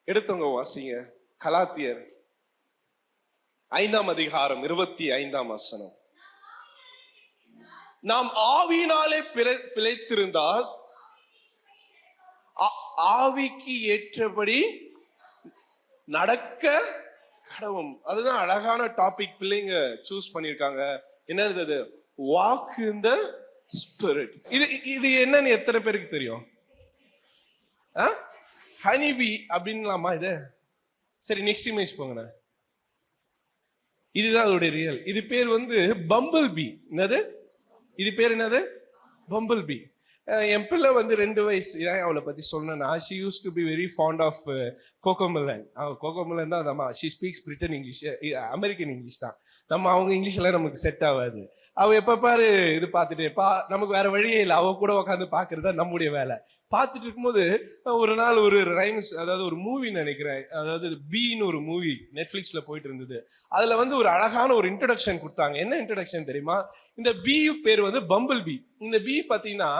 எடுத்தவங்க வாசிங்க. கலாத்தியர் 5:25. நாம் ஆவியினாலே பிழைத்திருந்தால் ஆவிக்கு ஏற்றபடி நடக்க கடவும். அதுதான் அழகான டாபிக் பிள்ளைங்க சூஸ் பண்ணிருக்காங்க. என்னது? Walk in the spirit. இது என்னன்னு எத்தனை பேருக்கு தெரியும்? ஹனிபி அப்படின்லாமா இது? சரி, நெக்ஸ்ட் இமேஜ் போங்க. இதுதான் அதோட ரியல். இது பேர் பம்பிள் பி. என்னது இது பேர்? என்னது? Bumble B. என் பிள்ளை 2 வயசு. அவளை பத்தி சொன்னா, she used to be very fond of Cocomelon. Cocomelon தான் நம்ம. she speaks Britain English, American English தான். அவங்க இங்கிலீஷ் எல்லாம் நமக்கு செட் ஆகாது. அவ எப்ப பாரு இது பார்த்துட்டு நமக்கு வேற வழியே இல்லை, அவ கூட உட்காந்து பாக்குறதா நம்முடைய வேலை. பார்த்துட்டு இருக்கும்போது ஒரு நாள் ஒரு ரைம்ஸ், அதாவது ஒரு மூவி நினைக்கிறேன், அதாவது பீன்னு ஒரு மூவி நெட்ஃபிளிக்ஸ்ல போயிட்டு இருந்தது. அதுல ஒரு அழகான ஒரு இன்ட்ரோடக்ஷன் கொடுத்தாங்க. என்ன இன்ட்ரோடக்ஷன் தெரியுமா? இந்த பீ பேர் பம்பிள் பீ. இந்த பீ பாத்தீங்கன்னா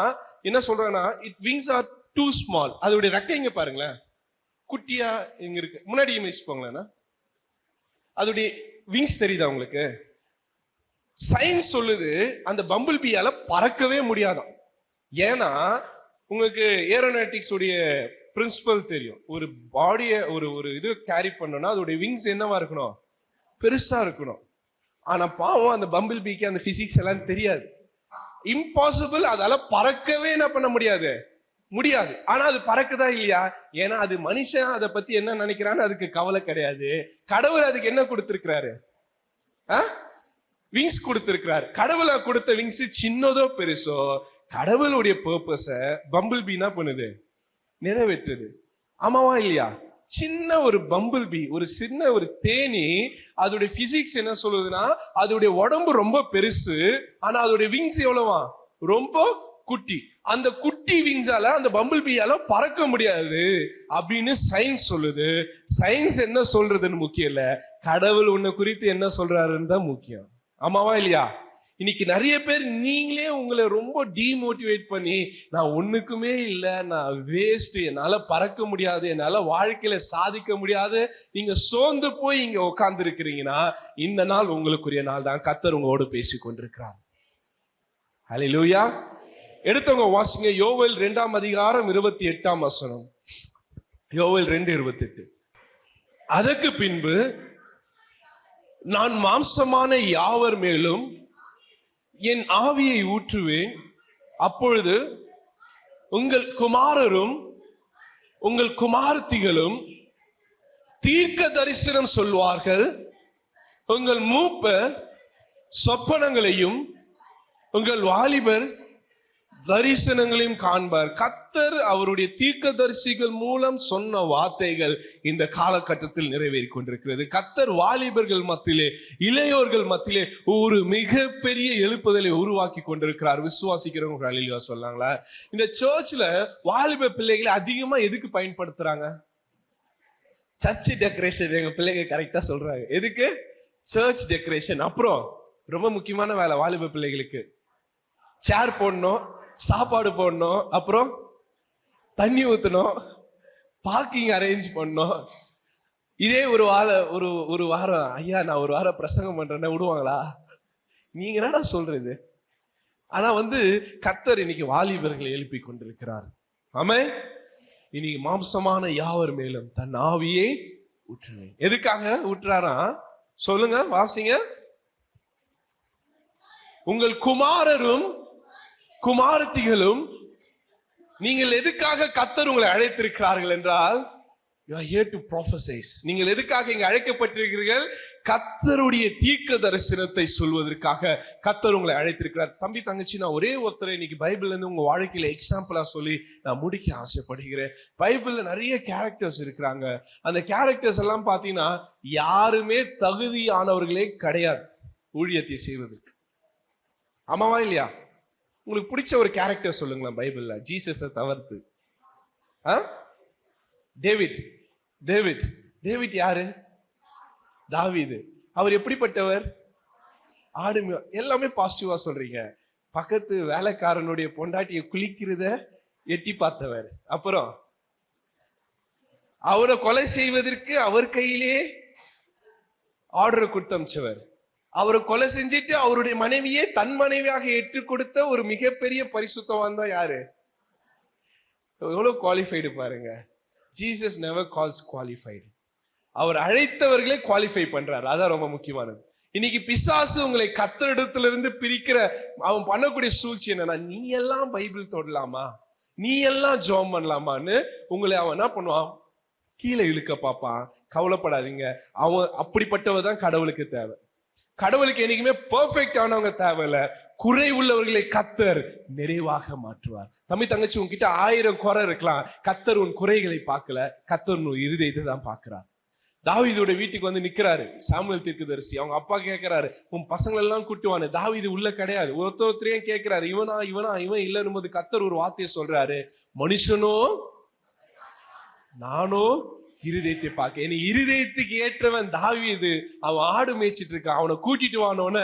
என்ன சொல்றாங்கன்னா, it wings are too small. அதோடைய ரெக்கைங்க பாருங்களேன், குட்டியா இங்க இருக்கு. முன்னாடி இமேஜ் போங்களேன்னா, அதோடைய விங்ஸ் தெரியுதா உங்களுக்கு? சயின்ஸ் சொல்லுது அந்த பம்பிள் பீயால பறக்கவே முடியாதான். ஏன்னா உங்களுக்கு ஏரோநாட்டிக்ஸ் உடைய பிரின்சிபல் தெரியும். ஒரு பாடிய ஒரு இது கேரி பண்ணணும்னா அதோடைய விங்ஸ் என்னவா இருக்கணும்? பெருசா இருக்கணும். ஆனா பாவம் அந்த பம்பிள் பீக்கு அந்த பிசிக்ஸ் எல்லாம் தெரியாது. இம்பாசிபிள். அதால பறக்கவே என்ன பண்ண முடியாது? ஆனா அது பறக்குதா இல்லையா? ஏன்னா அது மனுஷன் அதை பத்தி என்ன நினைக்கிறான்னு அதுக்கு கவலை கிடையாது. கடவுள் அதுக்கு என்ன கொடுத்திருக்கிறாரு? விங்ஸ் கொடுத்திருக்கிறார். கடவுளை கொடுத்த விங்ஸ் சின்னதோ பெருசோ, கடவுளுடைய பர்பஸ பம்பிள் பீ என்ன பண்ணுது? நிறைவேற்றுது. ஆமாவா இல்லையா? சின்ன ஒரு பம்பிள் பீ, ஒரு சின்ன ஒரு தேனி, அதோடைய பிசிக்ஸ் என்ன சொல்லுதுன்னா, அதோடைய உடம்பு ரொம்ப பெருசு, ஆனா அதோடைய விங்ஸ் எவ்வளவா? ரொம்ப குட்டி. அந்த குட்டி விங்ஸால அந்த பம்பிள் பீயால பறக்க முடியாது அப்படின்னு சயின்ஸ் சொல்லுது. சயின்ஸ் என்ன சொல்றதுன்னு முக்கியம் இல்ல, கடவுள் உன்னை குறித்து என்ன சொல்றாருன்னு தான் முக்கியம். ஆமாவா இல்லையா? இன்னைக்கு நிறைய பேர் நீங்களே உங்களை ரொம்ப டிமோட்டிவேட் பண்ணி, நான் ஒண்ணுக்குமே இல்லை, நான் வேஸ்ட், என்னால பறக்க முடியாது, என்னால வாழ்க்கையில சாதிக்க முடியாது, நீங்க சோர்ந்து போய் இங்க உட்கார்ந்து இருக்கிறீங்கன்னா, இந்த நாள் உங்களுக்குரிய நாள் தான். கர்த்தர் உங்களோடு பேசி கொண்டிருக்கிறார். ஹல்லேலூயா. எடுத்தவங்க வாசிங்க. யோவேல் 2:28. யோவேல் 2:28. அதற்கு பின்பு நான் மாம்சமான யாவர் மேலும் என் ஆவியை ஊற்றுவேன், அப்பொழுது உங்கள் குமாரரும் உங்கள் குமாரத்திகளும் தீர்க்க தரிசனம் சொல்வார்கள், உங்கள் மூப்பர் சொப்பனங்களையும் உங்கள் வாலிபர் தரிசனங்களையும் காண்பார். கர்த்தர் அவருடைய தீர்க்கதரிசிகள் மூலம் சொன்ன வார்த்தைகள் இந்த காலகட்டத்தில் நிறைவேறி கொண்டிருக்கிறது. கர்த்தர் வாலிபர்கள் மத்தியிலே, இளையோர்கள் மத்தியிலே ஒரு மிகப்பெரிய எழுப்புதலை உருவாக்கி கொண்டிருக்கிறார். விசுவாசிக்கிறவங்க அல்லேலூயா சொல்லாங்களா? இந்த சர்ச்ல வாலிப பிள்ளைகளை அதிகமா எதுக்கு பயன்படுத்துறாங்க? Church decoration. எங்க பிள்ளைங்க கரெக்டா சொல்றாங்க. எதுக்கு? Church decoration. அப்புறம் ரொம்ப முக்கியமான வேலை வாலிப பிள்ளைகளுக்கு, சேர் போடணும், சாப்பாடு போடணும், அப்புறம் தண்ணி ஊத்தணும், பார்க்கிங் அரேஞ்ச் பண்ணணும். இதே ஒரு வாரம் ஐயா நான் ஒரு வாரம் பிரசங்கம் பண்றேன்னா விடுவாங்களா? நீங்க என்னடா சொல்றது? ஆனா கர்த்தர் இன்னைக்கு வாலிபர்களை எழுப்பி கொண்டிருக்கிறார். ஆமென். இன்னைக்கு மாம்சமான யாவர் மேலும் தன் ஆவியை ஊற்றுவேன். எதுக்காக ஊற்றுறாரா? சொல்லுங்க, வாசிங்க. உங்கள் குமாரரும் குமாரத்திகளும். நீங்கள் எதுக்காக கர்த்தர் உங்களை அழைத்திருக்கிறார்கள் என்றால், you are here to prophesize. நீங்கள் எதுக்காக இங்க அழைக்கப்பட்டிருக்கிறீர்கள்? கர்த்தருடைய தீர்க்க தரிசனத்தை சொல்வதற்காக கர்த்தர் உங்களை அழைத்திருக்கிறார். தம்பி தங்கச்சி, நான் ஒரே ஒருத்தரை இன்னைக்கு பைபிள்ல இருந்து உங்க வாழ்க்கையில எக்ஸாம்பிளா சொல்லி நான் முடிக்க ஆசைப்படுகிறேன். பைபிள்ல நிறைய கேரக்டர்ஸ் இருக்கிறாங்க. அந்த கேரக்டர்ஸ் எல்லாம் பாத்தீங்கன்னா யாருமே தகுதியானவர்களே கிடையாது ஊழியத்தை செய்வதற்கு. ஆமாவா இல்லையா? உங்களுக்கு பிடிச்ச ஒரு கேரக்டர் சொல்லுங்களேன் பைபிள்ல, ஜீசஸை தவிர்த்து. டேவிட். டேவிட் டேவிட் யாரு? தாவீது. அவர் எப்படிப்பட்டவர்? ஆடு. எல்லாமே பாசிட்டிவா சொல்றீங்க. பக்கத்து வேலைக்காரனுடைய பொண்டாட்டியை குளிக்கிறத எட்டி பார்த்தவர். அப்புறம் அவரை கொலை செய்வதற்கு அவர் கையிலே ஆர்டர் கொடுத்து அமிச்சவர். அவரை கொலை செஞ்சுட்டு அவருடைய மனைவியே தன் மனைவியாக ஏற்றுக் கொடுத்த ஒரு மிகப்பெரிய பரிசுத்தவான் தான் யாரு? எவ்வளவு குவாலிஃபைடு பாருங்க. Jesus never calls qualified. அவர் அழைத்தவர்களே குவாலிஃபை பண்றாரு. அதான் ரொம்ப முக்கியமானது. இன்னைக்கு பிசாசு உங்களை கர்த்தரிடத்துல இருந்து பிரிக்கிற அவன் பண்ணக்கூடிய சூழ்ச்சி என்னன்னா, நீ எல்லாம் பைபிள் தொடலாமா, நீ எல்லாம் ஜெபம் பண்ணலாமான்னு உங்களை அவன் என்ன பண்ணுவான், கீழே இழுக்க பார்ப்பான். கவலைப்படாதீங்க, அவன் அப்படிப்பட்டவர் தான் கடவுளுக்கு தேவை. கடவுளுக்கு என்னைக்குமே பெர்ஃபெக்ட் ஆனவங்க தேவையில்ல, குறை உள்ளவர்களை கர்த்தர் நிறைவாக மாற்றுவார். தம்பி தங்கச்சி, உன்கிட்ட 1000 குறை இருக்கலாம், கர்த்தர் உன் குறைகளை பார்க்கல, கர்த்தர் உன் இருதயத்தை தான் பார்க்கிறார். தாவீதோட வீட்டுக்கு வந்து நிக்கிறாரு சாமுவேல் தீர்க்கதரிசி. அவங்க அப்பா கேட்கிறாரு, உன் பசங்களை எல்லாம் கூட்டுவானு. தாவீது உள்ள கிடையாது. ஒருத்தரையும் கேட்கிறாரு, இவன் இல்லைன்னு போது கர்த்தர் ஒரு வார்த்தையை சொல்றாரு, மனுஷனோ நானோ இருதயத்தை பார்க்க. என் இருதயத்துக்கு ஏற்றவன் தாவீது. அவன் ஆடு மேய்ச்சிட்டு இருக்கான். அவனை கூட்டிட்டு வானோன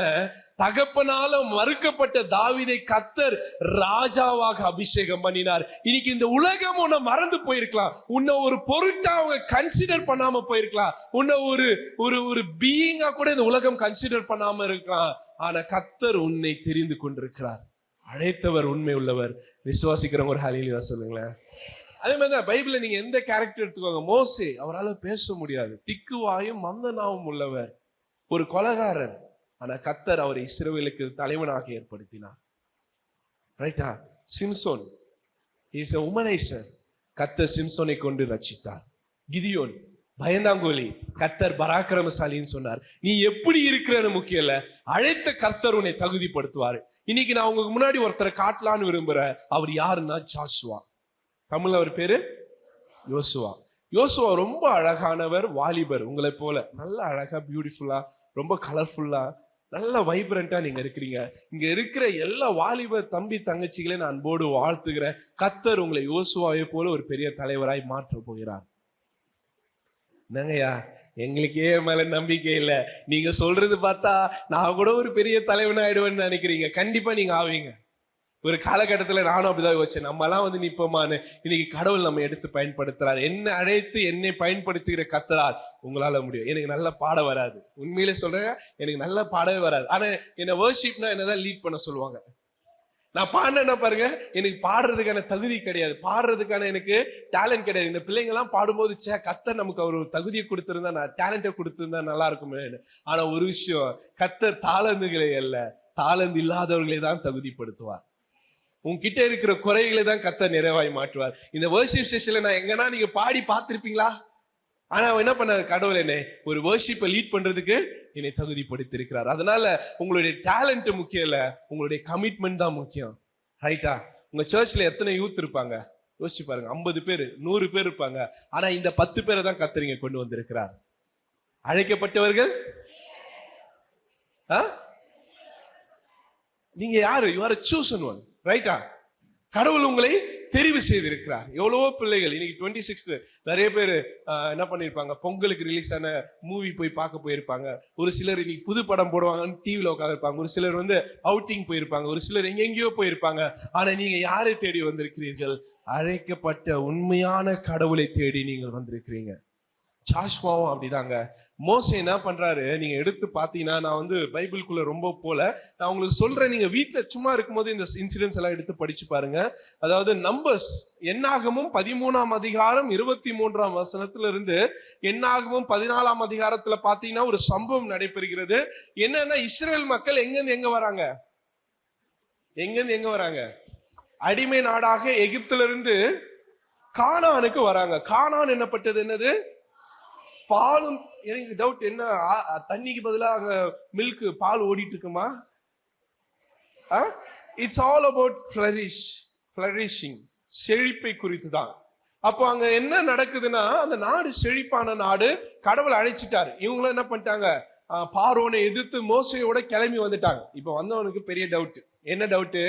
தகப்பனால மறுக்கப்பட்ட தாவீதை கர்த்தர் ராஜாவாக அபிஷேகம் பண்ணினார். இன்னைக்கு இந்த உலகம் உன்னை மறந்து போயிருக்கலாம், உன்னை ஒரு பொருட்டா அவங்க கன்சிடர் பண்ணாம போயிருக்கலாம், உன்னை ஒரு பீயிங்கா கூட இந்த உலகம் கன்சிடர் பண்ணாம இருக்கலாம். ஆனா கர்த்தர் உன்னை தெரிந்து கொண்டிருக்கிறார். அழைத்தவர் உண்மை உள்ளவர். விசுவாசிக்கிறவங்க ஒரு ஹல்லேலூயா சொல்லுங்களேன். அதே மாதிரிதான் பைபிள்ல நீங்க எந்த கேரக்டர் எடுத்துக்கோங்க. மோசே, அவரால் பேச முடியாது, திக்குவாயும் மந்த நாவும் உள்ளவர், ஒரு கொலைகாரர். ஆனா கர்த்தர் அவரை இஸ்ரவேலுக்கு தலைவனாக ஏற்படுத்தினார். ரைட்டா? Samson is a womaniser. கர்த்தர் சிம்சோனை கொண்டு ரட்சித்தார். கிதியோன் பயந்தாங்கோலி, கர்த்தர் பராக்கிரமசாலின்னு சொன்னார். நீ எப்படி இருக்கிறன்னு முக்கியம் இல்ல, அழைத்த கர்த்தர் உன்னை தகுதிப்படுத்துவாரு. இன்னைக்கு நான் உங்களுக்கு முன்னாடி ஒருத்தரை காட்டலான்னு விரும்புறேன். அவர் யாருன்னா ஜாஷுவா. தமிழ் அவர் பேரு யோசுவா. யோசுவா ரொம்ப அழகானவர், வாலிபர். உங்களை போல நல்ல அழகா, பியூட்டிஃபுல்லா, ரொம்ப கலர்ஃபுல்லா, நல்ல வைப்ரண்டா நீங்க இருக்கிறீங்க. இங்க இருக்கிற எல்லா வாலிபர் தம்பி தங்கச்சிகளை நான் அன்போடு வாழ்த்துகிறேன். கர்த்தர் உங்களை யோசுவாவை போல ஒரு பெரிய தலைவராய் மாற்ற போகிறார். என்னங்கய்யா, எங்களுக்கே மேல நம்பிக்கை இல்ல, நீங்க சொல்றது பார்த்தா நான் கூட ஒரு பெரிய தலைவன் ஆயிடுவேன்னு நினைக்கிறீங்க. கண்டிப்பா நீங்க ஆவீங்க. ஒரு காலகட்டத்துல நானும் அப்படிதான் யோசிச்சேன், நம்ம எல்லாம் வந்து நிப்போமான்னு. இன்னைக்கு கடவுள் நம்ம எடுத்து பயன்படுத்துறாரு. என்ன அழைத்து என்னை பயன்படுத்துகிற கர்த்தரால் உங்களால முடியும். எனக்கு நல்ல பாட வராது, உண்மையிலே சொல்றேன், எனக்கு நல்ல பாடவே வராது. ஆனா என்ன வர்ஷிப்னா என்னதான் லீட் பண்ண சொல்லுவாங்க. நான் பாடினா பாருங்க, எனக்கு பாடுறதுக்கான தகுதி கிடையாது, பாடுறதுக்கான எனக்கு டேலண்ட் கிடையாது. இந்த பிள்ளைங்க எல்லாம் பாடும்போது, கர்த்தர் நமக்கு ஒரு தகுதியை கொடுத்திருந்தா, நான் டேலண்ட்டை கொடுத்திருந்தா நல்லா இருக்குமே. ஆனா ஒரு விஷயம், கர்த்தர் தாளந்துகளை அல்ல, தாளந்து இல்லாதவர்களை தான் தகுதிப்படுத்துவார். உங்ககிட்ட இருக்கிற குறைகளை தான் கர்த்தர் நிறைவாய் மாற்றுவார். இந்த வர்ஷிப் செஷன்ல நான் எங்கன்னா நீங்க பாடி பார்த்திருப்பீங்களா? ஆனா என்ன பண்ண கடவுள் என்னை ஒரு வர்ஷிப்பை லீட் பண்றதுக்கு என்னை தகுதிப்படுத்திருக்கிறார். அதனால உங்களுடைய டேலண்ட் முக்கியம் இல்ல, உங்களுடைய கமிட்மெண்ட் தான் முக்கியம். ரைட்டா? உங்க சர்ச்ல எத்தனை யூத் இருப்பாங்க யோசிச்சு பாருங்க. 50 பேர் 100 பேர் இருப்பாங்க. ஆனா இந்த 10 பேரை தான் கர்த்தர் இங்க கொண்டு வந்திருக்கிறார். அழைக்கப்பட்டவர்கள் நீங்க யாரு? You are a chosen one. ரைட்டா? கடவுள் உங்களை தெரிவு செய்திருக்கிறார். எவ்வளவோ பிள்ளைகள் இன்னைக்கு 26 நிறைய பேர் என்ன பண்ணிருப்பாங்க, பொங்கலுக்கு ரிலீஸ் ஆன மூவி போய் பார்க்க போயிருப்பாங்க. ஒரு சிலர் இன்னைக்கு புது படம் போடுவாங்கன்னு டிவில உட்காந்துருப்பாங்க. ஒரு சிலர் வந்து அவுட்டிங் போயிருப்பாங்க. ஒரு சிலர் எங்கெங்கயோ போயிருப்பாங்க. ஆனா நீங்க யாரை தேடி வந்திருக்கிறீர்கள்? அழைக்கப்பட்ட உண்மையான கடவுளை தேடி நீங்கள் வந்திருக்கிறீங்க. ஜாஷுவாவும் அப்படிதாங்க. மோசே என்ன பண்றாரு, நீங்க எடுத்து பாத்தீங்கன்னா, நான் வந்து பைபிளுக்குள்ள ரொம்ப போல, நான் உங்களுக்கு சொல்றேன், நீங்க வீட்டுல சும்மா இருக்கும்போது இந்த இன்சிடென்ட்ஸ் எல்லாம் எடுத்து படிச்சு பாருங்க. அதாவது நம்பர்ஸ் என்னாகமும் 13ஆம் அதிகாரம் 23ஆம் வசனத்துல இருந்து என்னாகமும் 14ஆம் அதிகாரத்துல பாத்தீங்கன்னா ஒரு சம்பவம் நடைபெறுகிறது. என்னன்னா, இஸ்ரேல் மக்கள் எங்கிருந்து எங்க வராங்க? எங்க வராங்க? அடிமை நாடாக எகிப்துல இருந்து கானானுக்கு வராங்க. கானான் என்னப்பட்டது? என்னது? பாலும். எனக்கு டவுட், என்ன தண்ணிக்கு பதிலா அங்க மில்க், பால் ஓடிட்டு இருக்குமா? இட்ஸ் ஆல் அபவுட் ஃபிளரிஷிங், செழிப்பை குறித்து தான். அப்போ அங்க என்ன நடக்குதுன்னா, அந்த நாடு செழிப்பான நாடு. கடவுள் அழைச்சிட்டாரு. இவங்களும் என்ன பண்ணிட்டாங்க, பார்வோனை எதிர்த்து மோசையோட கிளம்பி வந்துட்டாங்க. இப்ப வந்தவனுக்கு பெரிய டவுட். என்ன டவுட்?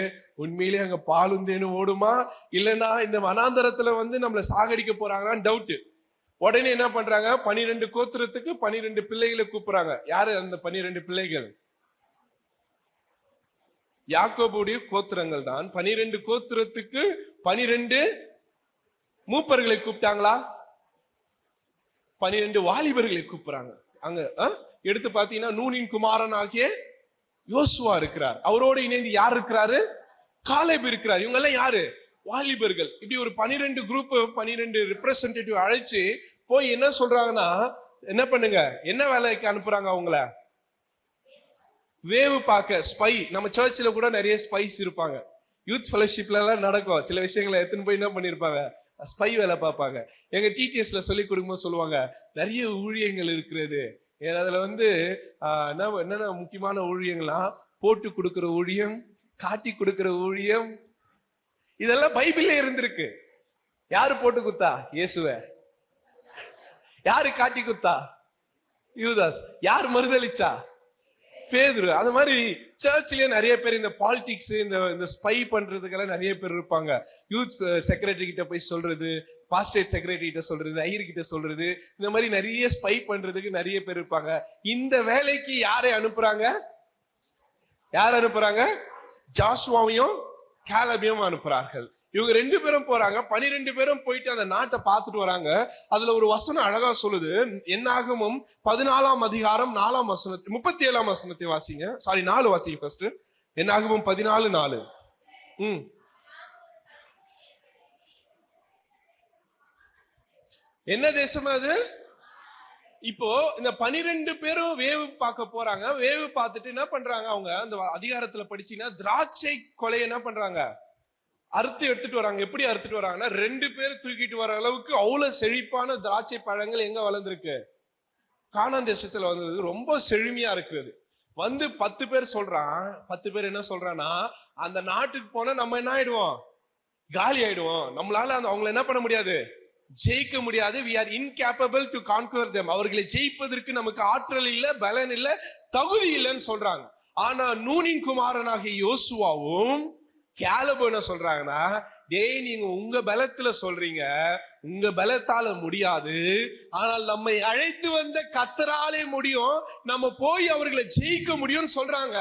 உண்மையிலேயே அங்க பாலும் தேனும் ஓடுமா, இல்லைன்னா இந்த வனாந்தரத்துல வந்து நம்மள சாகடிக்க போறாங்கன்னு டவுட். உடனே என்ன பண்றாங்க, 12 கோத்திரத்துக்கு 12 பிள்ளைகளை கூப்பிடுறாங்க. யாரு அந்த 12 பிள்ளைகள்? யாக்கோபுடைய கோத்திரங்கள் தான். 12 கோத்திரத்துக்கு 12 மூப்பர்களை கூப்பிட்டாங்களா? 12 வாலிபர்களை கூப்பிடுறாங்க. அங்க எடுத்து பாத்தீங்கன்னா நூனின் குமாரன் ஆகிய யோசுவா இருக்கிறார். அவரோடு இணைந்து யார் இருக்கிறாரு? காலேப் இருக்கிறார். இவங்க எல்லாம் யாரு? வாலிபர்கள். இப்படி ஒரு 12 குரூப், 12 ரெப்ரசன்டேட்டிவ் அழைச்சு போய் என்ன சொல்றாங்கன்னா, என்ன பண்ணுங்க, என்ன வேலைக்கு அனுப்புறாங்க அவங்கள? வேவு பார்க்க, ஸ்பை. நம்ம சர்ச்சில் கூட நிறைய ஸ்பைஸ் இருப்பாங்க. யூத் ஃபெலோஷிப்ல எல்லாம் நடக்கும். சில விஷயங்களை எடுத்துன்னு போய் என்ன பண்ணிருப்பாங்க? ஸ்பை வேலை பார்ப்பாங்க. எங்க டிடிஎஸ்ல சொல்லி கொடுக்கும்போது சொல்லுவாங்க, நிறைய ஊழியங்கள் இருக்கிறது. அதுல என்னென்ன முக்கியமான ஊழியங்கள்லாம், போட்டு கொடுக்கிற ஊழியம், காட்டி கொடுக்கிற ஊழியம், இதெல்லாம் பைபிள்ல இருந்திருக்கு. யாரு போட்டு குத்தா? இயேசுவ. யாரு காட்டி குத்தா? யூதாஸ். யார் மறுதளிச்சா? பேதுரு. அந்த மாதிரி சர்ச்லயே நிறைய பேர் இந்த பாலிடிக்ஸ், இந்த ஸ்பை பண்றதுக்கெல்லாம் நிறைய பேர் இருப்பாங்க. யூத் செக்ரட்டரி கிட்ட போய் சொல்றது, பாஸ்டேட் செக்ரட்டரி கிட்ட சொல்றது, ஐயர் கிட்ட சொல்றது, இந்த மாதிரி நிறைய ஸ்பை பண்றதுக்கு நிறைய பேர் இருப்பாங்க. இந்த வேலைக்கு யாரை அனுப்புறாங்க? யார் அனுப்புறாங்க? ஜாஷுவாவையும் காலேபையும் அனுப்புறார்கள். இவங்க 2 பேரும் போறாங்க. 12 பேரும் போயிட்டு அந்த நாட்டை பார்த்துட்டு வராங்க. அதுல ஒரு வசனம் அழகா சொல்லுது. என்னாகமம் 14ஆம் அதிகாரம் 4ஆம் வசனத்தை 37ஆம் வசனத்தை வாசிங்க. 4 வாசிங்க ஃபர்ஸ்ட். என்னாகமம் 14:4. என்ன தேசம் அது? இப்போ இந்த 12 பேரும் வேவு பார்க்க போறாங்க. வேவு பார்த்துட்டு என்ன பண்றாங்க? அவங்க அந்த அதிகாரத்துல படிச்சீங்கன்னா, திராட்சை கொலை என்ன பண்றாங்க? அறுத்து எடுத்துட்டு வராங்க. எப்படி அறுத்துட்டு வராங்கன்னா, 2 பேர் தூக்கிட்டு வர அளவுக்கு அவ்வளவு செழிப்பான திராட்சை பழங்கள் எங்க வளர்ந்துருக்கு? கானான் தேசத்துல வந்தது. ரொம்ப செழுமையா இருக்குது. 10 பேர் சொல்றான். 10 பேர் என்ன சொல்றான்னா, அந்த நாட்டுக்கு போனா நம்ம என்ன ஆயிடுவோம்? காலி ஆயிடுவோம். நம்மளால அவங்களை என்ன பண்ண முடியாது? ஜெயிக்க முடியாது. we are incapable to conquer them. அவர்களை ஜெயிப்பதற்கு நமக்கு ஆற்றல் இல்ல, பலன் இல்ல, தகுதி இல்லைன்னு சொல்றாங்க. ஆனா நூனின் குமாரனாகிய யோசுவாவும் காலேபு என்ன சொல்றாங்கன்னா, டேய், நீங்க உங்க பலத்துல சொல்றீங்க, உங்க பலத்தால முடியாது, ஆனால் நம்மை அழைத்து வந்த கர்த்தராலே முடியும், நம்ம போய் அவர்களை ஜெயிக்க முடியும்னு சொல்றாங்க.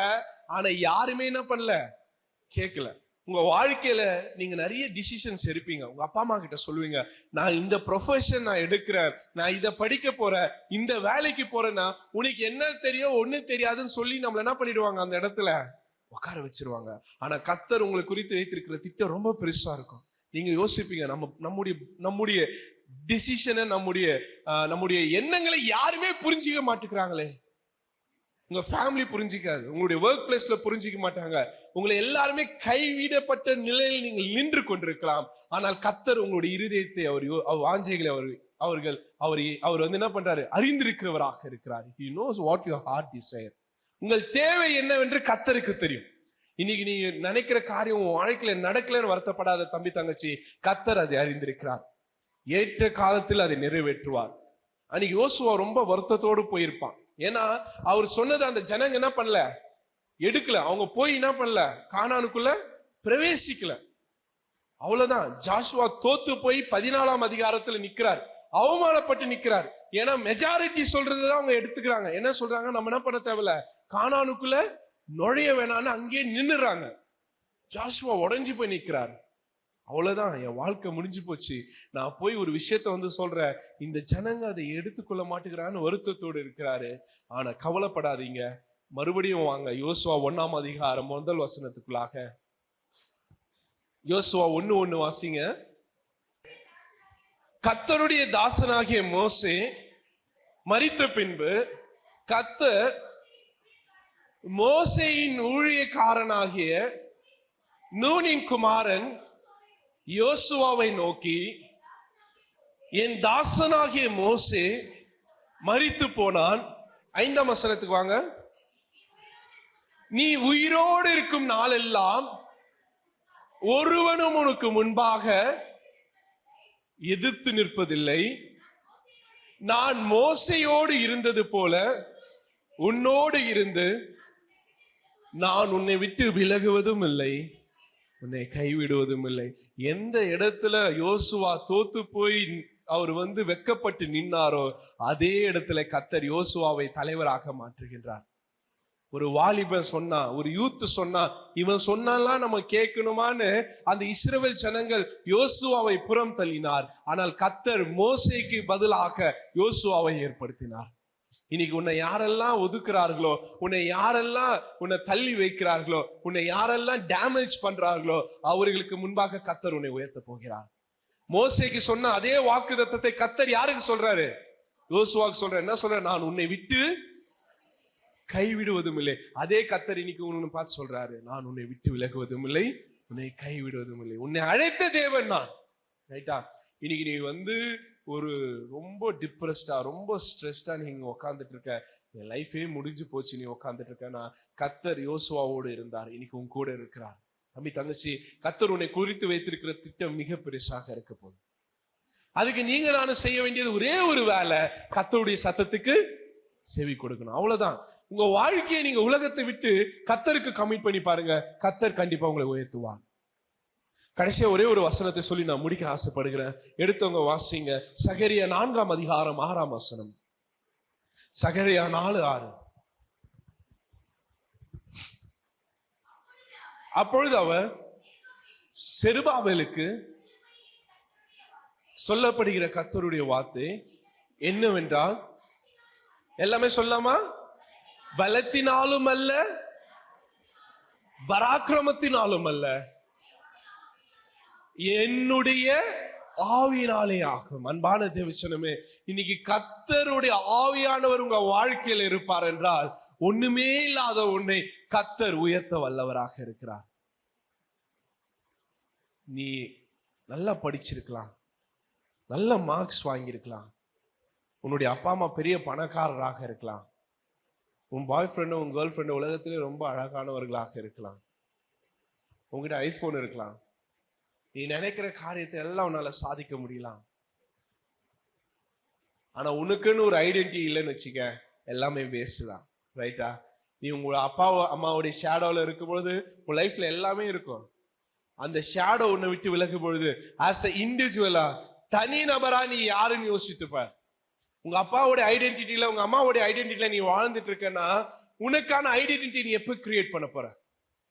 ஆனா யாருமே என்ன பண்ணல? கேட்கல. உங்க வாழ்க்கையில நீங்க நிறைய டிசிஷன்ஸ் எடுப்பீங்க. உங்க அப்பா அம்மா கிட்ட சொல்லுவீங்க, நான் இந்த ப்ரொஃபஷன் நான் எடுக்கிறேன், நான் இதை படிக்க போறேன், இந்த வேலைக்கு போறேன்னா, உனக்கு என்ன தெரியும் ஒண்ணும் தெரியாதுன்னு சொல்லி நம்மள என்ன பண்ணிடுவாங்க? அந்த இடத்துல உட்கார வச்சிருவாங்க. ஆனா கர்த்தர் உங்களை குறித்து வைத்திருக்கிற திட்டம் ரொம்ப பெருசா இருக்கும். நீங்க யோசிப்பீங்க, நம்முடைய டிசிஷனை, நம்முடைய எண்ணங்களை யாருமே புரிஞ்சிக்க மாட்டேங்கிறாங்களே. உங்க ஃபேமிலி புரிஞ்சிக்காது, உங்களுடைய ஒர்க் பிளேஸ்ல புரிஞ்சிக்க மாட்டாங்க. உங்களை எல்லாருமே கைவிடப்பட்ட நிலையில் நீங்கள் நின்று கொண்டிருக்கலாம். ஆனால் கர்த்தர் உங்களுடைய இருதயத்தை, அவர் வாஞ்சைகளை அவர் என்ன பண்றாரு? அறிந்திருக்கிறவராக இருக்கிறார். He knows what your heart desire. உங்கள் தேவை என்னவென்று கர்த்தருக்கு தெரியும். இன்னைக்கு நீ நினைக்கிற காரியம் உன் வாழ்க்கையில நடக்கலன்னு வருத்தப்படாத தம்பி தங்கச்சி, கர்த்தர் அதை அறிந்திருக்கிறார். ஏற்ற காலத்தில் அதை நிறைவேற்றுவார். அன்னைக்கு யோசுவா ரொம்ப வருத்தத்தோடு போயிருப்பான். ஏன்னா அவர் சொன்னது அந்த ஜனங்க என்ன பண்ணல? எடுக்கல. அவங்க போய் என்ன பண்ணல? கானானுக்குள்ள பிரவேசிக்கல. அவ்வளவுதான். ஜாஷுவா தோத்து போய் 14ஆம் அதிகாரத்துல நிக்கிறார். அவமானப்பட்டு நிக்கிறார். ஏன்னா மெஜாரிட்டி சொல்றதுதான் அவங்க எடுத்துக்கிறாங்க. என்ன சொல்றாங்க? நம்ம என்ன பண்ண தேவையில்ல, கானானுக்குள்ள நுழைய வேணான்னு அங்கேயே நின்னுறாங்க. ஜாஷுவா உடைஞ்சு போய் நிக்கிறார். அவ்வளவுதான், என் வாழ்க்கை முடிஞ்சு போச்சு, நான் போய் ஒரு விஷயத்த சொல்றேன், இந்த ஜனங்க அதை எடுத்துக்கொள்ள மாட்டேங்கிறான்னு வருத்தத்தோடு இருக்கிறாரு. ஆனா கவலைப்படாதீங்க, மறுபடியும் வாங்க யோசுவா 1ஆம் அதிகாரம் 1 வசனத்துக்குள்ளாக. யோசுவா 1:1 வாசிங்க. கர்த்தருடைய தாசனாகிய மோசே மரித்த பின்பு கர்த்தர் மோசேயின் ஊழியக்காரனாகிய நூனின் குமாரன் யோசுவாவை நோக்கி, என் தாசனாகிய மோசே மரித்து போனான். 5ஆம் வசனத்துக்கு வாங்க. நீ உயிரோடு இருக்கும் நாளெல்லாம் ஒருவனும் உனக்கு முன்பாக எதிர்த்து நிற்பதில்லை. நான் மோசையோடு இருந்தது போல உன்னோடு இருந்து நான் உன்னை விட்டு விலகுவதும் இல்லை, உன்னை கைவிடுவதும் இல்லை. எந்த இடத்துல யோசுவா தோத்து போய் அவர் வெக்கப்பட்டு நின்னாரோ, அதே இடத்துல கர்த்தர் யோசுவாவை தலைவராக மாற்றுகின்றார். ஒரு வாலிபன் சொன்னா, ஒரு யூத் சொன்னா, இவன் சொன்னாலாம் நம்ம கேட்கணுமான்னு அந்த இஸ்ரவேல் ஜனங்கள் யோசுவாவை புறம் தள்ளினார். ஆனால் கர்த்தர் மோசேக்கு பதிலாக யோசுவாவை ஏற்படுத்தினார். இன்னைக்கு உன்னை யாரெல்லாம் ஒதுக்குறார்களோ, உன்னை யாரெல்லாம் உன்னை தள்ளி வைக்கிறார்களோ, உன்னை யாரெல்லாம் டேமேஜ் பண்றார்களோ, அவர்களுக்கு முன்பாக கர்த்தர் உன்னை உயர்த்த போகிறார். மோசேக்கு சொன்ன அதே வாக்குத்தத்தத்தை கர்த்தர் யாருக்கு சொல்றாரு? யோசுவாவுக்கு சொல்ற. என்ன சொல்ற? நான் உன்னை விட்டு கைவிடுவதும் இல்லை. அதே கர்த்தர் இன்னைக்கு உன்னை பார்த்து சொல்றாரு, நான் உன்னை விட்டு விலகுவதும் இல்லை, உன்னை கைவிடுவதும் இல்லை. உன்னை அழைத்த தேவன் நான். ரைட்டா? இன்னைக்கு நீ ஒரு ரொம்ப டிப்ரெஸ்டா, ரொம்ப ஸ்ட்ரெஸ்டா நீங்க உட்காந்துட்டு இருக்க, என் லைஃபே முடிஞ்சு போச்சு நீ உட்காந்துட்டு இருக்க. நான் கர்த்தர் யோசுவாவோடு இருந்தார், இன்னைக்கு உன் கூட இருக்கிறார். தம்பி தங்கச்சி, கர்த்தர் உன்னை குறித்து வைத்திருக்கிற திட்டம் மிக பெருசாக இருக்க போகுது. அதுக்கு நீங்க நானும் செய்ய வேண்டியது ஒரே ஒரு வேலை, கர்த்தருடைய சத்தத்துக்கு செவி கொடுக்கணும். அவ்வளவுதான். உங்க வாழ்க்கையை நீங்க உலகத்தை விட்டு கர்த்தருக்கு கமிட் பண்ணி பாருங்க, கர்த்தர் கண்டிப்பா உங்களை உயர்த்துவார். கடைசியா ஒரே ஒரு வசனத்தை சொல்லி நான் முடிக்க ஆசைப்படுகிறேன். எடுத்தவங்க வாசிங்க. சகரியா 4 அதிகாரம் 6 வசனம். சகரியா 4:6. அப்பொழுது அவர் செருபாபேலுக்கு சொல்லப்படுகிற கர்த்தருடைய வார்த்தை என்னவென்றால், எல்லாமே சொல்லாமா? பலத்தினாலும் அல்ல, பராக்கிரமத்தினாலும் அல்ல, என்னுடைய ஆவியினாலே ஆகும். அன்பான தேவச்சனமே, இன்னைக்கு கர்த்தருடைய ஆவியானவர் உங்க வாழ்க்கையில் இருப்பார் என்றால், ஒண்ணுமே இல்லாத உன்னை கர்த்தர் உயர்த்த வல்லவராக இருக்கிறார். நீ நல்லா படிச்சிருக்கலாம், நல்ல மார்க்ஸ் வாங்கியிருக்கலாம், உன்னுடைய அப்பா அம்மா பெரிய பணக்காரராக இருக்கலாம், உன் பாய் ஃப்ரெண்டும் உன் கேர்ள் ஃப்ரெண்டும் உலகத்திலே ரொம்ப அழகானவர்களாக இருக்கலாம், உங்ககிட்ட ஐபோன் இருக்கலாம், நீ நினைக்கிற காரியத்தை எல்லாம் உன்னால சாதிக்க முடியலாம். ஆனா உனக்குன்னு ஒரு ஐடென்டிட்டி இல்லைன்னு வச்சுக்க, எல்லாமே வேஸ்ட் தான். ரைட்டா? நீ உங்க அப்பா அம்மாவுடைய ஷேடோல இருக்கும் பொழுது உன் லைஃப்ல எல்லாமே இருக்கும். அந்த ஷேடோ உன்னை விட்டு விலகும் பொழுது ஆஸ் அ இண்டிவிஜுவலா, தனி நபரா நீ யாருன்னு யோசிச்சுட்டு பார். உங்க அப்பாவோட ஐடென்டிட்டியில, உங்க அம்மாவோட ஐடென்டிட்டியில நீ வாழ்ந்துட்டு இருக்கன்னா, உனக்கான ஐடென்டிட்டி நீ எப்ப கிரியேட் பண்ண போற?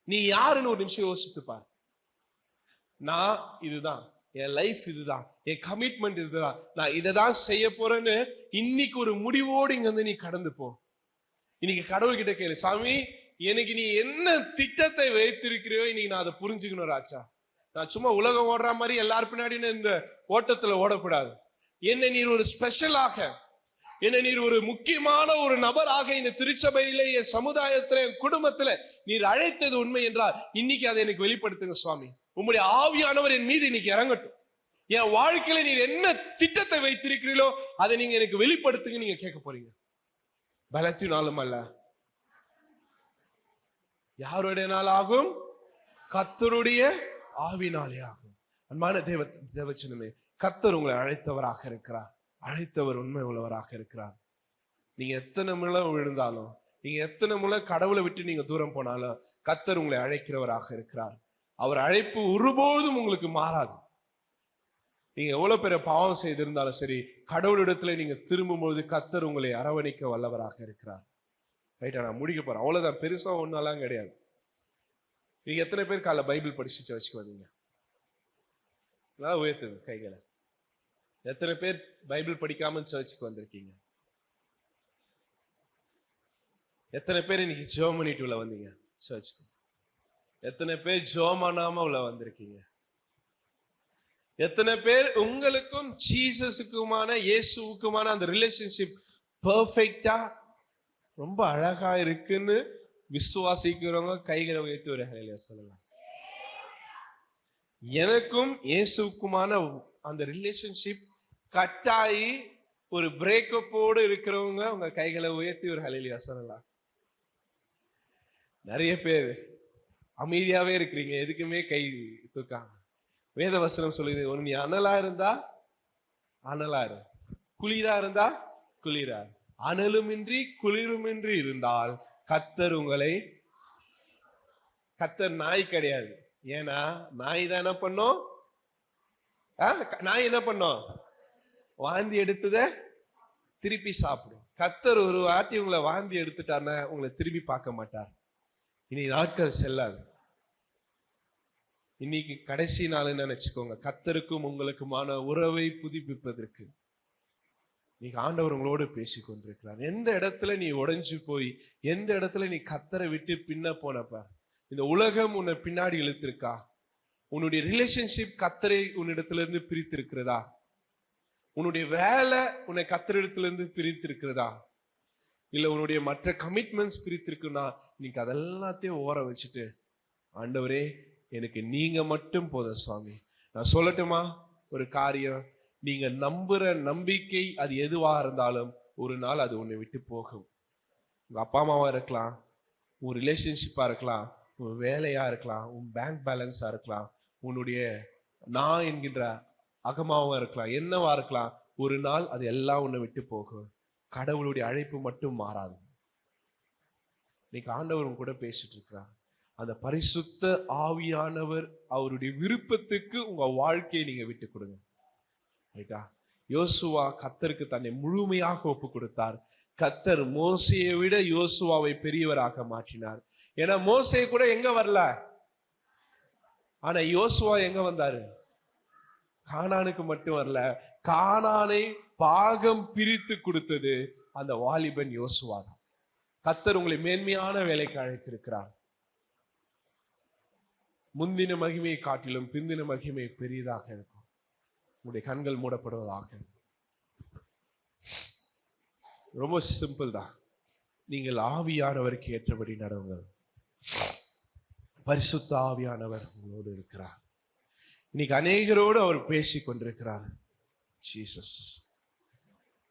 நீ யாருன்னு ஒரு நிமிஷம் யோசித்து பார். நான் இதுதான், என் லைஃப் இதுதான், என் கமிட்மெண்ட் இதுதான், நான் இதை தான் செய்ய போறேன்னு இன்னைக்கு ஒரு முடிவோடு இங்க வந்து நீ கடந்து போ. இன்னைக்கு கடவுள் கிட்ட கேளு, சாமி எனக்கு நீ என்ன திட்டத்தை வைத்திருக்கிறியோ இன்னைக்கு நான் அதை புரிஞ்சுக்கணும் ராஜா. நான் சும்மா உலகம் ஓடுற மாதிரி எல்லாரும் பின்னாடி இந்த ஓட்டத்துல ஓடக்கூடாது. என்னை நீர் ஒரு ஸ்பெஷலாக, என்னை நீர் ஒரு முக்கியமான ஒரு நபராக இந்த திருச்சபையில, என் சமுதாயத்துல, என் குடும்பத்துல நீர் அழைத்தது உண்மை என்றால் இன்னைக்கு அதை எனக்கு வெளிப்படுத்துங்க சுவாமி. உம்முடைய ஆவியானவர் என் மீது இன்னைக்கு இறங்கட்டும். என் வாழ்க்கையில நீர் என்ன திட்டத்தை வைத்திருக்கிறீர்களோ அதை நீங்க எனக்கு வெளிப்படுத்துங்க. நீங்க கேட்க போறீங்க. பலத்தினாலும் அல்ல, யாருடைய நாள் ஆகும்? கர்த்தருடைய ஆவினாலே ஆகும். அன்பான தேவச்சனமே, கர்த்தர் உங்களை அழைத்தவராக இருக்கிறார். அழைத்தவர் உண்மை உள்ளவராக இருக்கிறார். நீங்க எத்தனை முறை விழுந்தாலும், நீங்க எத்தனை முறை கடவுளை விட்டு நீங்க தூரம் போனாலும், கர்த்தர் உங்களை அழைக்கிறவராக இருக்கிறார். அவர் அழைப்பு ஒருபோதும் உங்களுக்கு மாறாது. நீங்க எவ்வளவு பெரிய பாவம் செய்திருந்தாலும் சரி, கடவுளிடத்துல நீங்க திரும்பும்போது கர்த்தர் உங்களை அரவணைக்க வல்லவராக இருக்கிறார். ரைட்டா? நான் முடிக்க போறேன். அவ்வளவுதான், பெருசா ஒன்னாலாம் கிடையாது. நீங்க எத்தனை பேர் காலைல பைபிள் படிச்சு சர்ச்சுக்கு வந்தீங்க? நல்லா உயர்த்துங்க கைகளை. எத்தனை பேர் பைபிள் படிக்காம சர்ச்சுக்கு வந்திருக்கீங்க? எத்தனை பேர் இன்னைக்கு ஜெபம் பண்ணிட்டு உள்ள வந்தீங்க சர்ச்சுக்கு? எத்தனை பேர் ஜெபம் பண்ணாம உள்ள வந்திருக்கீங்க? எத்தனை பேர் உங்களுக்கும் ஜீசஸுக்குமான, இயேசுவுக்குமான அந்த ரிலேஷன்ஷிப் பெர்ஃபெக்ட்டா ரொம்ப அழகா இருக்குன்னு விசுவாசிக்கிறவங்க கைகளை உயர்த்தி ஒரு ஹல்லேலூயா சொல்லலாம். எனக்கும் இயேசுவுக்குமான அந்த ரிலேஷன்ஷிப் கட்டாயி ஒரு பிரேக்கப்போடு இருக்கிறவங்க உங்க கைகளை உயர்த்தி ஒரு ஹல்லேலூயா சொல்லலாம். நிறைய பேர் அமைதியாவே இருக்கிறீங்க, எதுக்குமே கை தூக்காங்க. வேத வசனம் சொல்லுது, ஒரு நீ அனலா இருந்தா அனலா இரு, குளிரா இருந்தா குளிரா, அனலுமின்றி குளிருமின்றி இருந்தால் கர்த்தர் உங்களை, கர்த்தர் நாய் கிடையாது. ஏன்னா நாய் தான் என்ன பண்ணும்? நாய் என்ன பண்ணும்? வாந்தி எடுத்தத திருப்பி சாப்பிடும். கர்த்தர் ஒரு வாட்டி உங்களை வாந்தி எடுத்துட்டாருன்னா உங்களை திரும்பி பார்க்க மாட்டார். இனி நாட்கள் செல்லாது. இன்னைக்கு கடைசி நாள்னு நினைச்சுக்கோங்க. கர்த்தருக்கும் உங்களுக்குமான உறவை புதுப்பிப்பதற்கு நீங்க ஆண்டவர் உங்களோடு பேசி கொண்டிருக்கிறார். எந்த இடத்துல நீ உடைஞ்சு போய், எந்த இடத்துல நீ கர்த்தரை விட்டு பின்ன போனப்ப, இந்த உலகம் உன்னை பின்னாடி இழுத்திருக்கா? உன்னுடைய ரிலேஷன்ஷிப் கர்த்தரை உன்னிடத்துல இருந்து பிரித்து இருக்கிறதா? உன்னுடைய வேலை உன்னை கர்த்தரிடத்துல இருந்து பிரித்து இருக்கிறதா? இல்ல உன்னுடைய மற்ற கமிட்மெண்ட்ஸ் பிரித்து இருக்குன்னா நீங்க அதெல்லாத்தையும் ஓர வச்சுட்டு, ஆண்டவரே எனக்கு நீங்க மட்டும் போதும் சுவாமி. நான் சொல்லட்டுமா ஒரு காரியம், நீங்க நம்புற நம்பிக்கை அது எதுவா இருந்தாலும் ஒரு நாள் அது உன்னை விட்டு போகும். உங்க அப்பா அம்மாவா இருக்கலாம், உன் ரிலேஷன்ஷிப்பா இருக்கலாம், உன் வேலையா இருக்கலாம், உன் பேங்க் பேலன்ஸா இருக்கலாம், உன்னுடைய நான் என்கின்ற அகமாவா இருக்கலாம், என்னவா இருக்கலாம், ஒரு நாள் அது எல்லாம் உன்னை விட்டு போகும். கடவுளுடைய அழைப்பு மட்டும் மாறாது. இன்னைக்கு ஆண்டவர் கூட பேசிட்டு இருக்கிறார். அந்த பரிசுத்த ஆவியானவர் அவருடைய விருப்பத்துக்கு உங்க வாழ்க்கையை நீங்க விட்டு கொடுங்க. ரைட்டா? யோசுவா கர்த்தருக்கு தன்னை முழுமையாக ஒப்பு கொடுத்தார். கர்த்தர் மோசையை விட யோசுவாவை பெரியவராக மாற்றினார். ஏன்னா மோசே கூட எங்க வரல, ஆனா யோசுவா எங்க வந்தாரு? கானானுக்கு மட்டும் வரல. கானானை பாகம் பிரித்து கொடுத்தது அந்த வாலிபன் யோசுவா தான். கர்த்தர் உங்களை மேன்மையான வேலைக்கு அழைத்திருக்கிறார். முந்தின மகிமையை காட்டிலும் பிந்தின மகிமை பெரியதாக இருக்கும். உங்களுடைய கண்கள் மூடப்படுவதாக. ரொம்ப சிம்பிள் தான். நீங்கள் ஆவியானவருக்கு ஏற்றபடி நடவுங்கள். பரிசுத்த ஆவியானவர் உங்களோடு இருக்கிறார். இன்னைக்கு அநேகரோடு அவர் பேசி கொண்டிருக்கிறார். ஜீசஸ்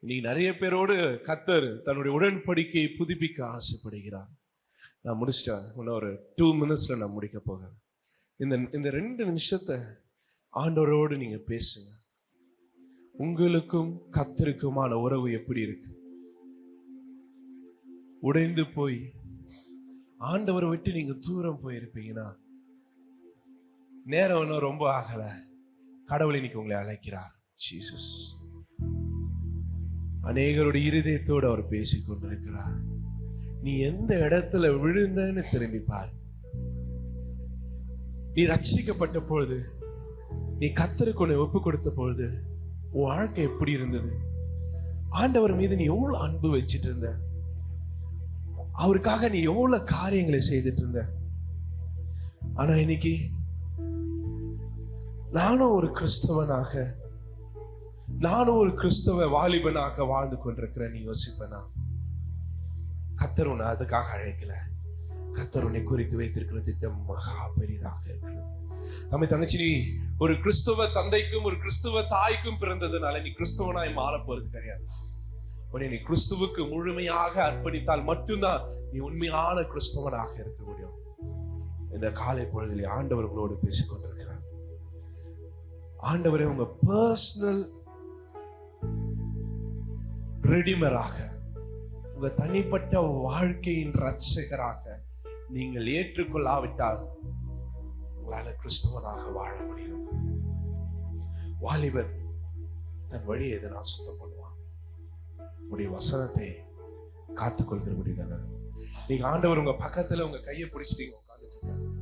இன்னைக்கு நிறைய பேரோடு கர்த்தர் தன்னுடைய உடன்படிக்கையை புதுப்பிக்க ஆசைப்படுகிறார். நான் முடிச்சிட்டேன். இன்னும் ஒரு 2 minutesல நான் முடிக்க போகிறேன். இந்த 2 நிமிஷத்தை ஆண்டவரோடு நீங்க பேசுங்க. உங்களுக்கும் கர்த்தருக்குமான உறவு எப்படி இருக்கு? உடைந்து போய் ஆண்டவரை விட்டு நீங்க தூரம் போயிருப்பீங்கன்னா, நேரம் இன்னும் ரொம்ப ஆகல. கடவுள் இன்னைக்கு உங்களை அழைக்கிறார். ஜீசஸ் அநேகருடைய இருதயத்தோடு அவர் பேசி கொண்டிருக்கிறார். நீ எந்த இடத்துல விழுந்தன்னு திரும்பி பார். நீ ரட்சிக்கப்பட்ட பொழுது, நீ கர்த்தருக்கு உன்னை ஒப்பு கொடுத்த பொழுது உன் வாழ்க்கை எப்படி இருந்தது? ஆண்டவர் மீது நீ எவ்வளவு அன்பு வச்சிட்டு இருந்த? அவருக்காக நீ எவ்வளவு காரியங்களை செய்துட்டு இருந்த? ஆனா இன்னைக்கு நானும் ஒரு கிறிஸ்தவனாக, நானும் ஒரு கிறிஸ்தவ வாலிபனாக வாழ்ந்து கொண்டிருக்கிறேன் நீ யோசிப்பனா? கர்த்தர் உன்னை அதுக்காக அழைக்கல. கர்த்தர் உன்னை குறித்து வைத்திருக்கிற திட்டம் மகா பெரிதாக இருக்கிறது. நம்ம தங்கச்சி, நீ ஒரு கிறிஸ்துவ தந்தைக்கும் ஒரு கிறிஸ்துவ தாய்க்கும் பிறந்ததுனால நீ கிறிஸ்துவனாய் மாற போறது கிடையாது. உன்னை நீ கிறிஸ்துவுக்கு முழுமையாக அர்ப்பணித்தால் மட்டும்தான் நீ உண்மையான கிறிஸ்தவனாக இருக்க முடியும். இந்த காலை பொழுதிலே ஆண்டவர் உங்களோடு பேசிக் கொண்டிருக்கிறார். ஆண்டவரே, உங்க பர்சனல் ரெடிமராக, உங்க தனிப்பட்ட வாழ்க்கையின் ரட்சகராக நீங்கள் ஏற்றுக்கொள்ளாவிட்டால் உங்களால கிறிஸ்தவனாக வாழ முடியும். வாலிபன் தன் வழியை எதனால் சுத்தம் பண்ணுவான்? உடைய வசனத்தை காத்துக்கொள்கிற முடியுதானே? நீங்க ஆண்டவர் உங்க பக்கத்துல உங்க கையை பிடிச்சிட்டீங்க, உட்கார்ந்துட்டு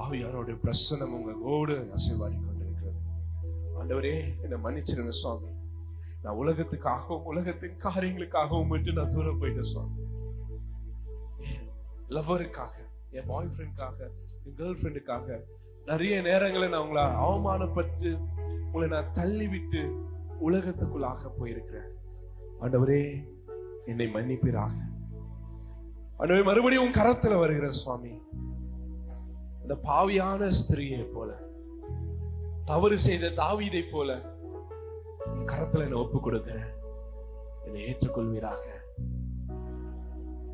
ஆவியானோட பிரசன்னம் உங்க கோடு அசைவாடி கொண்டிருக்கிறது. ஆண்டவரே, என்னை மன்னிச்சிருங்க சுவாமி. நான் உலகத்துக்காகவும் உலகத்தின் காரியங்களுக்காகவும் விட்டு நான் தூரம் போயிட்டேன் சுவாமி. லவ்வருக்காக, என் பாய் ஃப்ரெண்டுக்காக, என் கேர்ள் ஃப்ரெண்டுக்காக நிறைய நேரங்களை நான் உங்களை அவமானப்பட்டு உங்களை நான் தள்ளி விட்டு உலகத்துக்குள்ளாக போயிருக்கிறேன். ஆண்டவரே, என்னை மன்னிப்பீராக. ஆண்டவரே, மறுபடியும் உன் கரத்துல வருகிற சுவாமி. அந்த பாவியான ஸ்திரியை போல, தவறு செய்த தாவீதை போல கரத்துல என்னை ஒப்பு கொடுக்கிறேன். என்னை ஏற்றுக்கொள்வீராக.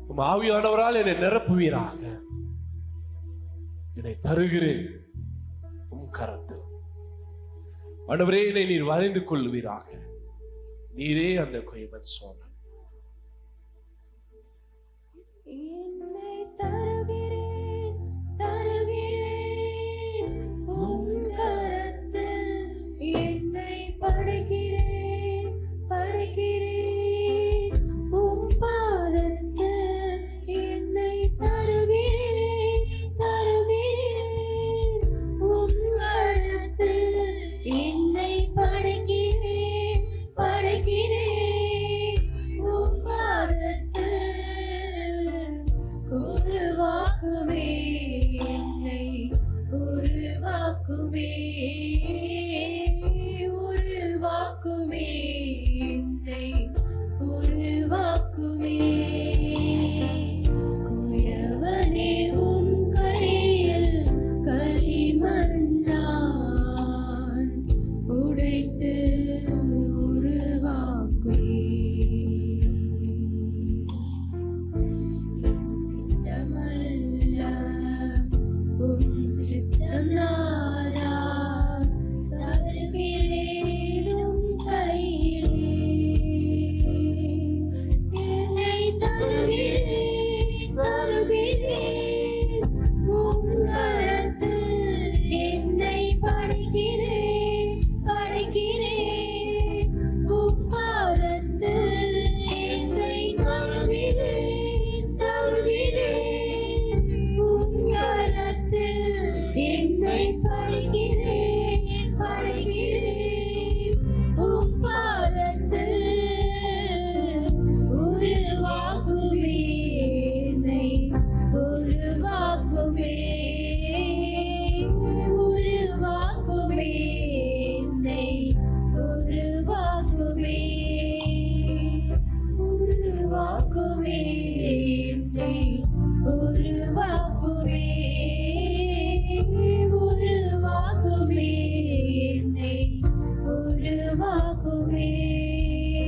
உம் ஆவியானவரால் என்னை நிரப்புவீராக. என்னை தருகிறேன் உம் கரத்தில். ஆண்டவரே, என்னை நீர் வரைந்து கொள்வீராக. நீரே அந்த குயவன் சுவாமி. படைக்கிறேன்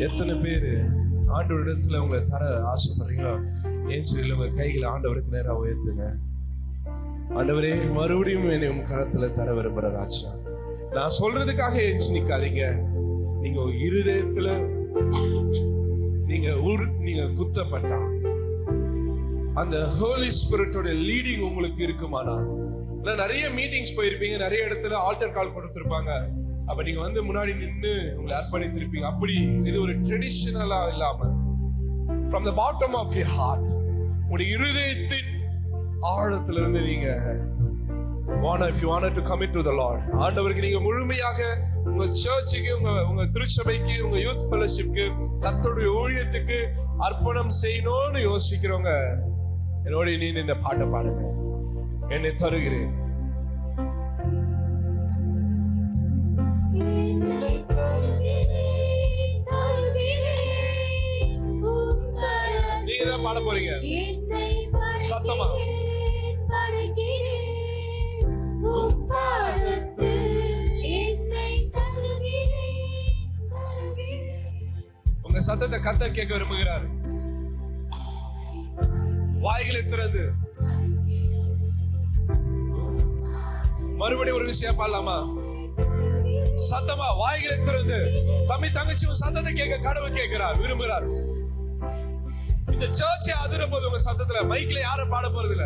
எத்தனை பேர் ஆண்டவரிடத்துல உங்களை தர ஆசைப்படுறீங்களோ ஏன் சொல்லி உங்க கைகளை ஆண்டவருக்கு நேரம் உயர்த்துங்க. ஆண்டவரே, மறுபடியும் என்னை உங்க கரத்துல தர விரும்புற ராஜா. நான் சொல்றதுக்காக ஏச்சு நிக்காதீங்க. நீங்க இருதயத்துல நீங்க குத்தப்பட்டா அந்த ஹோலி ஸ்பிரிட்டோட லீடிங் உங்களுக்கு இருக்குமானா, நிறைய மீட்டிங்ஸ் போயிருப்பீங்க, நிறைய இடத்துல ஆல்டர் கால் கொடுத்திருப்பாங்க. அப்ப நீங்க வந்து முன்னாடி நின்று உங்களை அர்ப்பணித்திருப்பீங்க. அப்படி இது ஒரு ட்ரெடிஷனலா இல்லாம from the bottom of your heart, உங்களுடைய இருதயத்தின் ஆழத்துல இருந்து நீங்க if you wanted to commit to the Lord, ஆண்டவருக்கு நீங்க முழுமையாக உங்க சர்ச்சுக்கு, உங்க திருச்சபைக்கு, உங்க யூத் ஃபெலோஷிப்க்கு, கர்த்தருடைய ஊழியத்துக்கு அர்ப்பணம் செய்யணும்னு யோசிக்கிறவங்க என்னோட நீ இந்த பாட்டை பாடுங்க. என்னை தருகிறேன். நீங்க தான் பாட போறீங்க சத்தமா. உங்க சத்தத்தை கர்த்தர் கேட்க விரும்புகிறார். வாய்களை திறந்து மறுபடியும் ஒரு விஷயம் பாடலாமா? சத்தமா வாய்களை திறந்து தம்பி தங்கச்சி சத்தத்தை கேட்க கடவுள் கேட்கிறார், விரும்புகிறார். இந்த சர்ச்சை அதிர போது உங்க சத்தத்துல மைக்ல யாரும் பாட போறது இல்ல.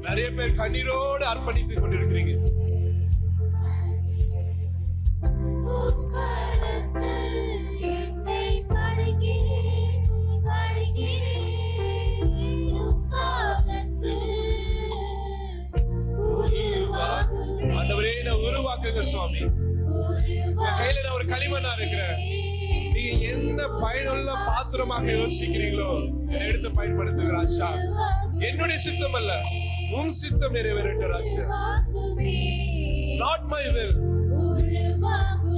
நிறைய பேர் கண்ணீரோடு அர்ப்பணித்துக் கொண்டிருக்கிறீங்க. ஆண்டவரே, நான் உருவாக்குங்க சுவாமி. என் கையில நான் ஒரு களிமண்ணா இருக்கிறேன். நீங்க எந்த பயனுள்ள பாத்திரமாக யோசிக்கிறீங்களோ என்னை எடுத்து பயன்படுத்துகிற ராஜா. என்னுடைய சித்தம் அல்ல, உன் சித்தம் நிறைவேறட்டும் ராஜா. Not my will,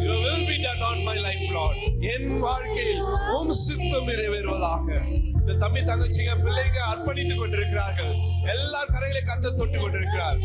your will be done on my life, Lord. என் வாழ்க்கையில் உன் சித்தம் நிறைவேறுவதாக. இந்த தம்பி தங்கச்சிங்க பிள்ளைங்க அர்ப்பணித்துக் கொண்டிருக்கிறார்கள். எல்லா கரைகளை கத்த தொட்டு கொண்டிருக்கிறார்.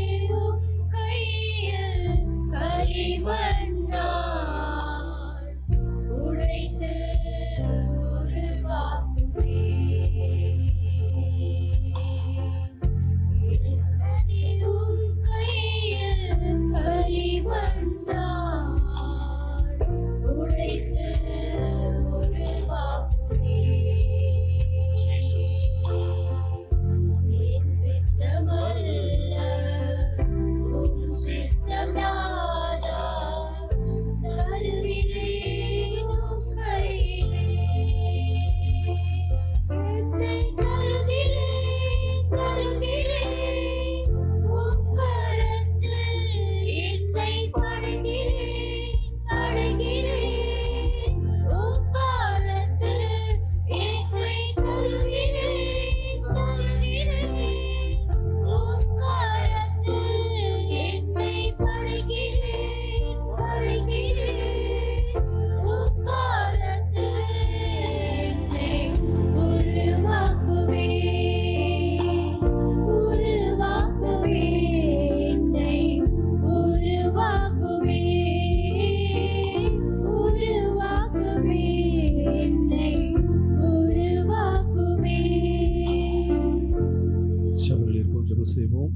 செய்வோம்.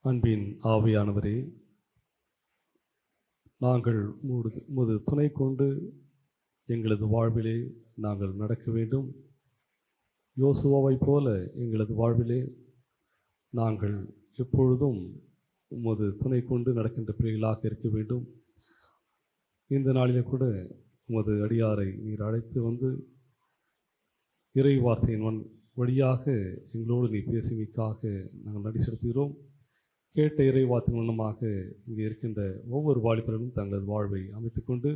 அன்பின் ஆவியானவரே, நாங்கள் உமது துணை கொண்டு எங்களது வாழ்விலே நாங்கள் நடக்க வேண்டும். யோசுவாவைப் போல எங்களது வாழ்விலே நாங்கள் எப்பொழுதும் உமது துணை கொண்டு நடக்கின்ற பிள்ளைகளாக இருக்க வேண்டும். இந்த நாளிலே கூட உமது அடியாரை நீர் அழைத்து வந்து இறை வார்த்தையின் வழியாக எங்களோடு நீ பேசுவதற்காக நாங்கள் நன்றி செலுத்துகிறோம். கேட்ட இறை வார்த்தையின் மூலமாக இங்கே இருக்கின்ற ஒவ்வொரு வாலிபர்களும் தங்களது வாழ்வை அமைத்துக்கொண்டு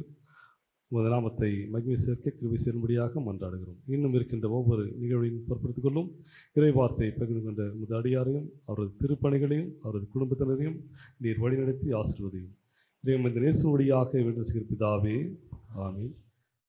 உமது நாமத்தை மகிமை சேர்க்க கிருபை சேரும்படியாக மன்றாடுகிறோம். இன்னும் இருக்கின்ற ஒவ்வொரு நிகழ்வையும் பொறுப்படுத்திக் கொள்ளும். இறை வார்த்தையை பகிர்ந்து கொண்ட உமது அடியாரையும் அவரது திருப்பணிகளையும் அவரது குடும்பத்தினரையும் நீர் வழிநடத்தி ஆசீர்வதியும். இறைவன் இந்த நேசு வழியாக வேண்டு பிதாவே, ஆமீன்.